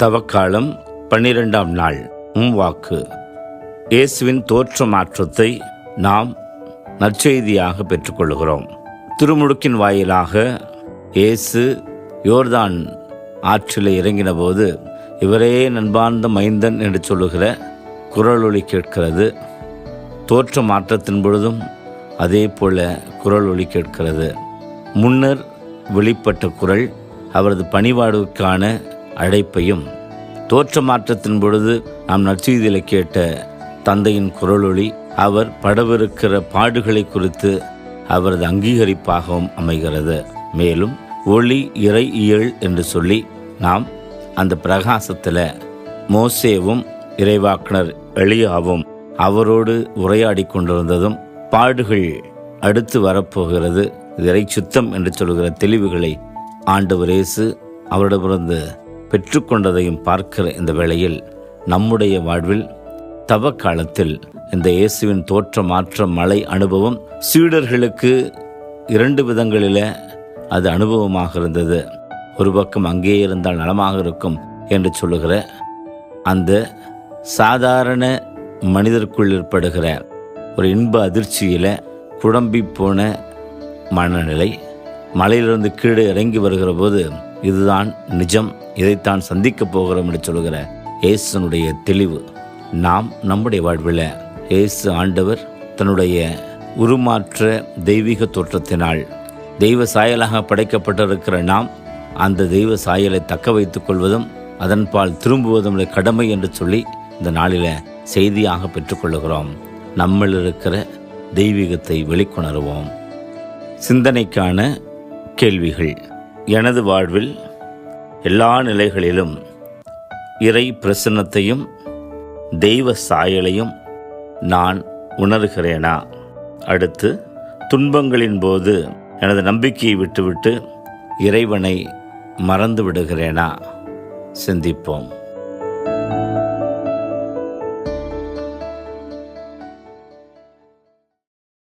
தவக்காலம் 12ஆம் நாள். வாக்கு. இயேசுவின் தோற்ற மாற்றத்தை நாம் நற்செய்தியாக பெற்றுக்கொள்கிறோம். திருமுழுக்கின் வாயிலாக இயேசு யோர்தான் ஆற்றில் இறங்கின போது இவரே நண்பார்ந்த மைந்தன் என்று சொல்லுகிற குரலொலி கேட்கிறது. தோற்ற மாற்றத்தின் பொழுதும் அதே போல குரலொலி கேட்கிறது. முன்னர் வெளிப்பட்ட குரல் அவரது பணிவாழ்வுக்கான அழைப்பையும், தோற்ற மாற்றத்தின் பொழுது நாம் நற்செய்தியில் கேட்ட தந்தையின் குரலொலி அவர் படவிருக்கிற பாடுகளை குறித்து அவரது அங்கீகரிப்பாகவும் அமைகிறது. மேலும் ஒளி இறை இயல் என்று சொல்லி நாம் அந்த பிரகாசத்தில் மோசேவும் இறைவாக்கினர் எலியாவும் அவரோடு உரையாடி கொண்டிருந்ததும், பாடுகள் அடுத்து வரப்போகிறது, இறை சுத்தம் என்று சொல்கிற தெளிவுகளை ஆண்டவர் இயேசு அவரிடமிருந்து பெற்றுக்கொண்டதையும் பார்க்கிற இந்த வேளையில் நம்முடைய வாழ்வில் தவக்காலத்தில் இந்த இயேசுவின் தோற்ற மாற்ற மலை அனுபவம் சீடர்களுக்கு 2 விதங்களில் அது அனுபவமாக இருந்தது. ஒரு பக்கம் அங்கே இருந்தால் நலமாக இருக்கும் என்று சொல்லுகிற அந்த சாதாரண மனிதருக்குள் ஏற்படுகிற ஒரு இன்ப அதிர்ச்சியில் குழம்பி போன மனநிலை, மலையிலிருந்து கீழே இறங்கி வருகிற போது இதுதான் நிஜம், இதைத்தான் சந்திக்கப் போகிறோம் என்று சொல்கிற இயேசுனுடைய தெளிவு. நாம் நம்முடைய வாழ்வில் இயேசு ஆண்டவர் தன்னுடைய உருமாற்ற தெய்வீக தோற்றத்தினால் தெய்வ சாயலாக படைக்கப்பட்டிருக்கிற நாம் அந்த தெய்வ சாயலை தக்க வைத்துக் கொள்வதும் அதன்பால் திரும்புவதும் கடமை என்று சொல்லி இந்த நாளில் செய்தியாக பெற்றுக்கொள்கிறோம். நம்மில் இருக்கிற தெய்வீகத்தை வெளிக்கொணருவோம். சிந்தனைக்கான கேள்விகள். எனது வாழ்வில் எல்லா நிலைகளிலும் இறை பிரசன்னத்தையும் தெய்வ சாயலையும் நான் உணர்கிறேனா? அடுத்து, துன்பங்களின் போது எனது நம்பிக்கையை விட்டுவிட்டு இறைவனை மறந்து விடுகிறேனா? சிந்திப்போம்.